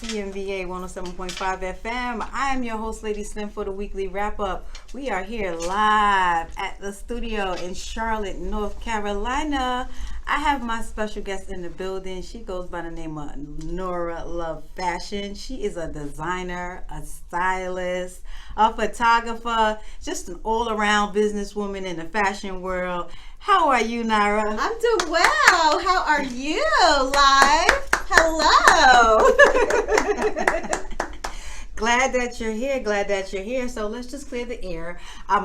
CMVA 107.5 FM. I am your host, Lady Slim, for the weekly wrap-up. We are here live at the studio in Charlotte, North Carolina. I have my special guest in the building. She goes by the name of Nira Loves Fashion. She is a designer, a stylist, a photographer, just an all-around businesswoman in the fashion world. How are you, Nira? I'm doing well. How are you? Live? Hello. Glad that you're here. Glad that you're here. So let's just clear the air. I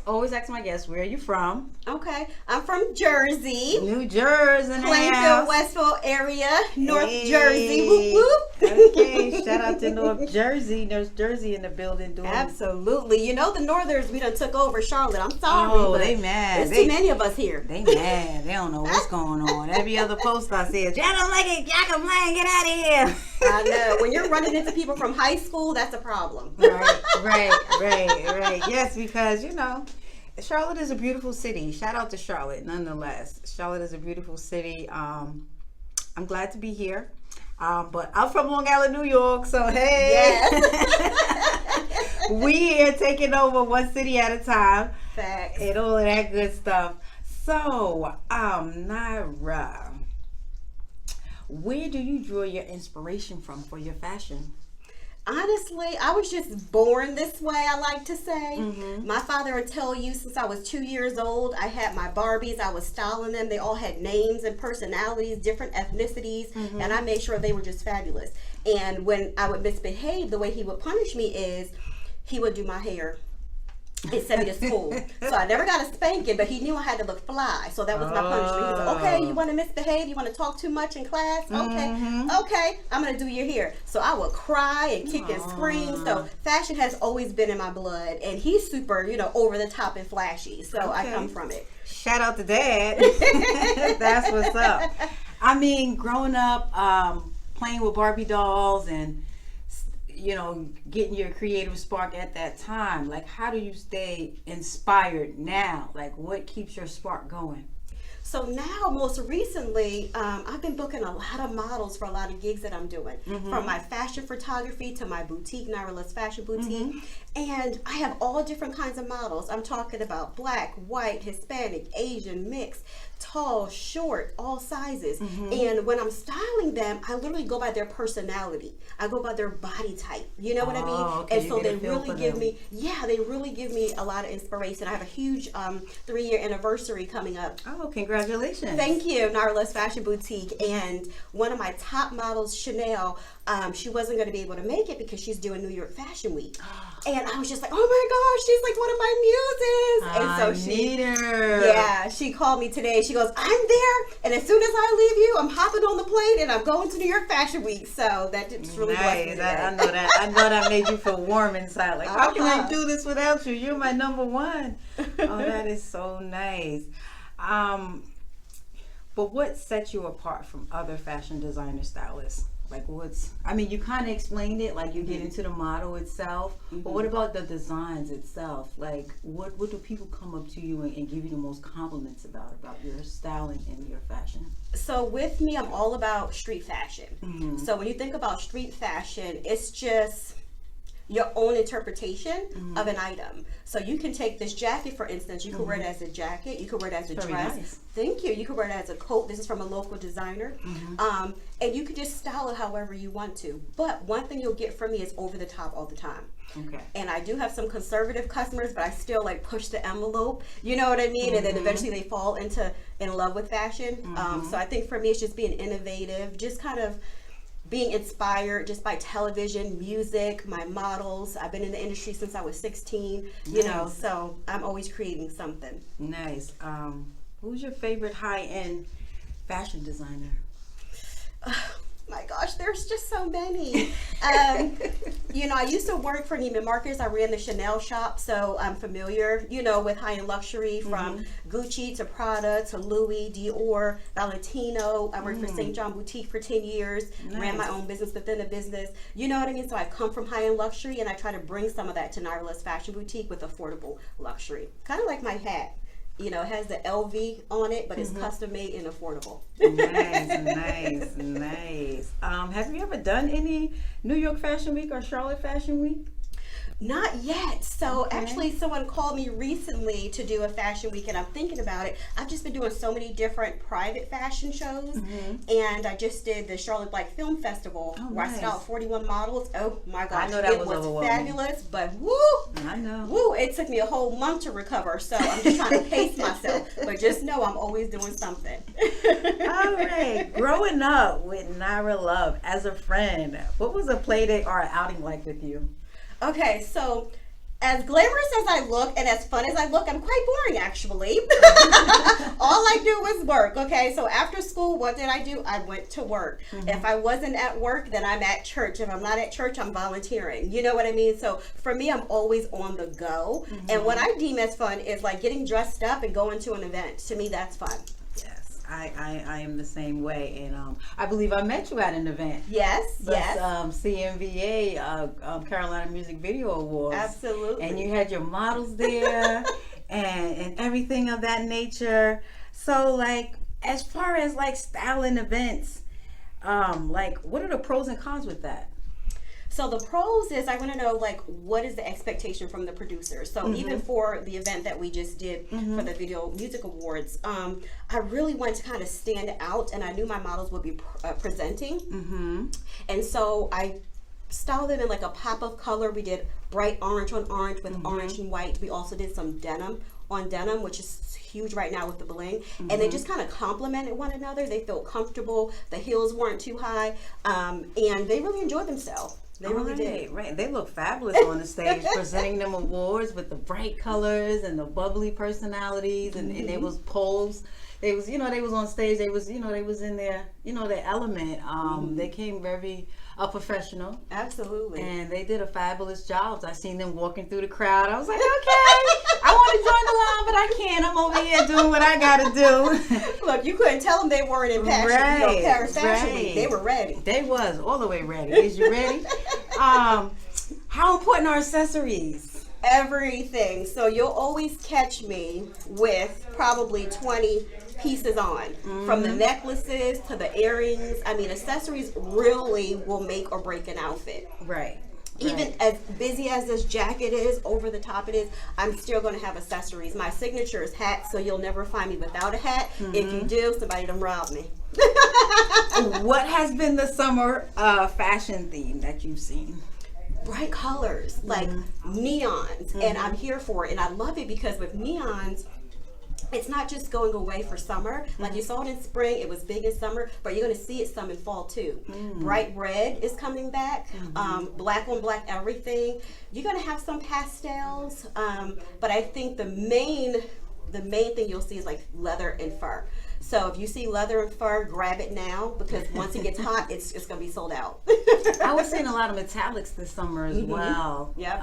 always ask my guests, where are you from? Okay. I'm from Jersey. New Jersey. Plainfield, Westville area. North Jersey. Whoop, whoop. Okay. Shout out to North Jersey. There's Jersey in the building. Absolutely. You know the Northerners, we done took over Charlotte. I'm sorry. Oh, they mad. There's too many of us here. They mad. They don't know what's going on. Every other post I see is, y'all don't like it. Y'all complain. Get out of here. I know. When you're running into people from high school, that's a problem. Right. Yes, because, you know, Charlotte is a beautiful city. Shout out to Charlotte, nonetheless. Charlotte is a beautiful city. I'm glad to be here. But I'm from Long Island, New York, so hey. Yes. We here taking over one city at a time. Facts. And all of that good stuff. So, Nira, where do you draw your inspiration from for your fashion? Honestly, I was just born this way, I like to say. Mm-hmm. My father would tell you since I was 2 years old, I had my Barbies, I was styling them. They all had names and personalities, different ethnicities, Mm-hmm. and I made sure they were just fabulous. And when I would misbehave, the way he would punish me is he would do my hair and send me to school. So I never got a spanking, but he knew I had to look fly. So that was my punishment. He was like, okay, you want to misbehave? You want to talk too much in class? Okay, I'm going to do your hair. So I would cry and kick and scream. So fashion has always been in my blood. And he's super, over the top and flashy. So I come from it. Shout out to Dad. That's what's up. I mean, growing up, playing with Barbie dolls and getting your creative spark at that time, like, how do you stay inspired now? Like, what keeps your spark going? So now, most recently, I've been booking a lot of models for a lot of gigs that I'm doing, from my fashion photography to my boutique, Nira Loves Fashion Boutique, and I have all different kinds of models. I'm talking about black, white, Hispanic, Asian, mixed, tall, short, all sizes. And when I'm styling them, I literally go by their personality. I go by their body type. You know what I mean? Okay. And so they really give me, they really give me a lot of inspiration. I have a huge 3-year anniversary coming up. Oh, congratulations. Thank you, Nira Loves Fashion Boutique. And one of my top models, Chanel, she wasn't going to be able to make it because she's doing New York Fashion Week. And I was just like, oh my gosh, she's like one of my muses. And so need her. Yeah, she called me today. She goes, I'm there. And as soon as I leave you, I'm hopping on the plane and I'm going to New York Fashion Week. So that just really blessed me today. I know that. I know that made you feel warm inside. Like, how can I do this without you? You're my number one. Oh, that is so nice. But what sets you apart from other fashion designer stylists? Like, you kind of explained it, like you get into the model itself, but what about the designs itself? Like, what do people come up to you and give you the most compliments about your styling and your fashion? So with me, I'm all about street fashion. So when you think about street fashion, it's just your own interpretation of an item. So you can take this jacket, for instance, you can wear it as a jacket, you can wear it as a dress. Nice. Thank you. You can wear it as a coat. This is from a local designer. And you can just style it however you want to. But one thing you'll get from me is over the top all the time. Okay. And I do have some conservative customers, but I still like push the envelope. You know what I mean? And then eventually they fall in love with fashion. So I think for me, it's just being innovative, just kind of being inspired just by television, music, my models. I've been in the industry since I was 16, so I'm always creating something. Nice. Who's your favorite high-end fashion designer? My gosh, there's just so many. I used to work for Neiman Marcus. I ran the Chanel shop, so I'm familiar, with high-end luxury from Gucci to Prada to Louis, Dior, Valentino. I worked for St. John Boutique for 10 years, ran my own business within a business. You know what I mean? So I come from high-end luxury, and I try to bring some of that to Nira Loves Fashion Boutique with affordable luxury. Kind of like my hat. You know, it has the LV on it, but it's custom made and affordable. Nice. Have you ever done any New York Fashion Week or Charlotte Fashion Week? Not yet. So actually someone called me recently to do a fashion week, and I'm thinking about it. I've just been doing so many different private fashion shows, and I just did the Charlotte Black Film Festival where I styled 41 models. Oh my gosh, I know that it was was overwhelming. Fabulous, but woo! I know. Woo, it took me a whole month to recover, so I'm just trying to pace myself. But just know I'm always doing something. All right. Growing up with Nira Love as a friend, what was a play date or an outing like with you? Okay, so as glamorous as I look and as fun as I look, I'm quite boring actually. All I do was work, okay? So after school, what did I do? I went to work. If I wasn't at work, then I'm at church. If I'm not at church, I'm volunteering. You know what I mean? So for me, I'm always on the go. And what I deem as fun is like getting dressed up and going to an event. To me, that's fun. I am the same way, and I believe I met you at an event. Yes. CMVA Carolina Music Video Awards. Absolutely. And you had your models there, and everything of that nature. So, like, as far as like styling events, like, what are the pros and cons with that? So the pros is I want to know, like, what is the expectation from the producers? So even for the event that we just did for the Video Music Awards, I really wanted to kind of stand out, and I knew my models would be presenting. And so I styled them in like a pop of color. We did bright orange on orange with orange and white. We also did some denim on denim, which is huge right now with the bling. And they just kind of complemented one another. They felt comfortable. The heels weren't too high, and they really enjoyed themselves. They really did. Right. They look fabulous on the stage, presenting them awards with the bright colors and the bubbly personalities, and it was poles. They was, they was on stage. They was, they was in their, their element. They came very professional. Absolutely. And they did a fabulous job. I seen them walking through the crowd. I was like, okay, I want to join the line, but I can't. I'm over here doing what I got to do. Look, you couldn't tell them they weren't in Paris Fashion Week. They were ready. They was all the way ready. Is you ready? How important are accessories? Everything. So you'll always catch me with probably 20 pieces on, from the necklaces to the earrings. I mean, accessories really will make or break an outfit. Right. Even as busy as this jacket is, over the top it is, I'm still going to have accessories. My signature is hats, so you'll never find me without a hat. If you do, somebody done robbed me. What has been the summer fashion theme that you've seen? Bright colors, like neons, and I'm here for it. And I love it because with neons, it's not just going away for summer. Like you saw it in spring, it was big in summer, but you're going to see it some in fall too. Bright red is coming back, black on black everything. You're going to have some pastels, but I think the main thing you'll see is like leather and fur. So if you see leather and fur, grab it now, because once it gets hot, it's going to be sold out. I was seeing a lot of metallics this summer as well. Yep.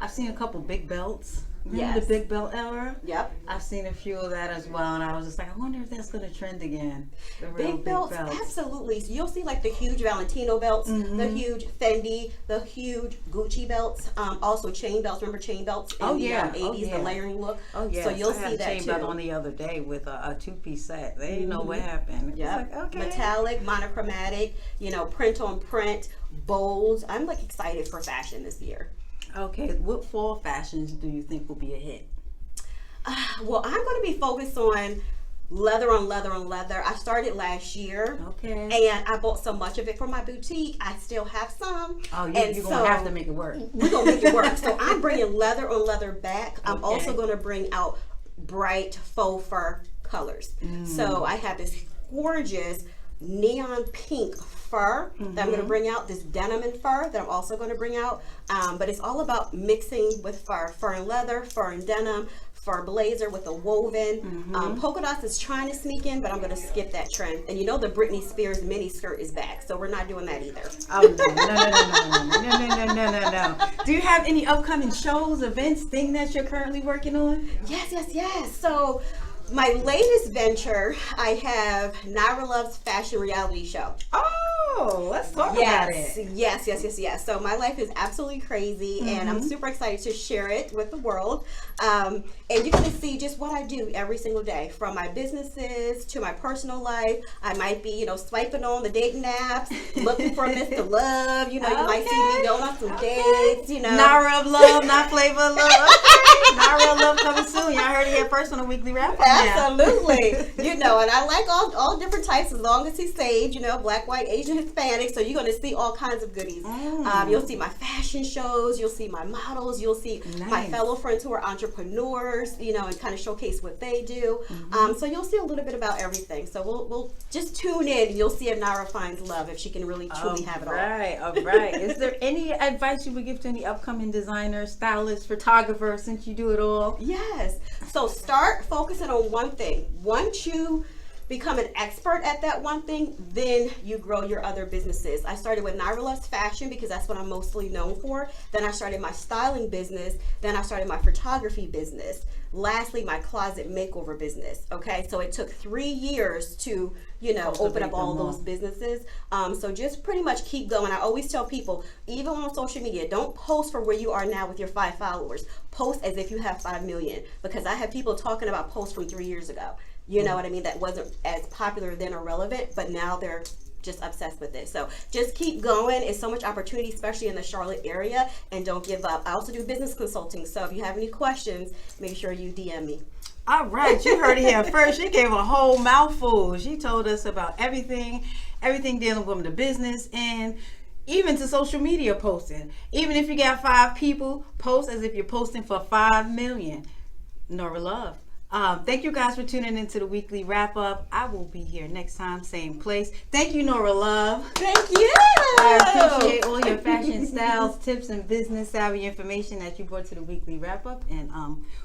I've seen a couple big belts. Yes. The big belt era. Yep. I've seen a few of that as well, and I was just like, I wonder if that's going to trend again. The real Big belts, absolutely. So you'll see like the huge Valentino belts, the huge Fendi, the huge Gucci belts, also chain belts. Remember chain belts in the 80s, the layering look? Oh yeah. So you'll see that chain too. belt on the other day with a two-piece set. They didn't know what happened. Yeah. Like, okay. Metallic, monochromatic, print on print, bold. I'm like excited for fashion this year. Okay. What fall fashions do you think will be a hit? Well, I'm going to be focused on leather on leather on leather. I started last year. Okay. And I bought so much of it for my boutique. I still have some. Oh, you're going to have to make it work. We're going to make it work. So I'm bringing leather on leather back. I'm also going to bring out bright faux fur colors. So I have this gorgeous neon pink fur that I'm going to bring out, this denim and fur that I'm also going to bring out, but it's all about mixing with fur and leather, fur and denim, fur blazer with a woven. Polka dots is trying to sneak in, but I'm going to skip that trend. And the Britney Spears mini skirt is back, so we're not doing that either. Oh no. Do you have any upcoming shows, events, things that you're currently working on? Yes. So my latest venture, I have Nira Loves Fashion reality show. Oh, Oh, let's talk about it. Yes. So my life is absolutely crazy, and I'm super excited to share it with the world. And you're going to see just what I do every single day, from my businesses to my personal life. I might be, swiping on the dating apps, looking for Mr. Love. You might see me going on some dates. Nira of Love, not Flavor of Love. Nira of Love coming soon. Y'all heard it here first on the weekly wrap. Absolutely. And I like all different types as long as he's saved. Black, white, Asian, Hispanic. So you're going to see all kinds of goodies. You'll see my fashion shows. You'll see my models. You'll see my fellow friends who are entrepreneurs, and kind of showcase what they do. So you'll see a little bit about everything. So we'll just tune in, and you'll see if Nira finds love, if she can really truly have it all. All right. Is there any advice you would give to any upcoming designers, stylists, photographers, since you do it all? Yes. So start focusing on one thing. Once you become an expert at that one thing, then you grow your other businesses. I started with Nira Loves Fashion because that's what I'm mostly known for. Then I started my styling business. Then I started my photography business. Lastly, my closet makeover business. Okay, so it took 3 years to, open up all those businesses. So just pretty much keep going. I always tell people, even on social media, don't post for where you are now with your 5 followers. Post as if you have 5 million, because I have people talking about posts from 3 years ago. You know what I mean? That wasn't as popular then or relevant, but now they're just obsessed with it. So just keep going. It's so much opportunity, especially in the Charlotte area, and don't give up. I also do business consulting, so if you have any questions, make sure you DM me. All right, you heard it here first. She gave a whole mouthful. She told us about everything dealing with the business, and even to social media posting. Even if you got 5 people, post as if you're posting for 5 million. Nira Love. Thank you guys for tuning into the weekly wrap up. I will be here next time, same place. Thank you, Nira Love. Thank you. I appreciate all your fashion styles, tips, and business savvy information that you brought to the weekly wrap up. And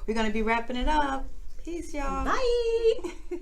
we're going to be wrapping it up. Peace, y'all. Bye.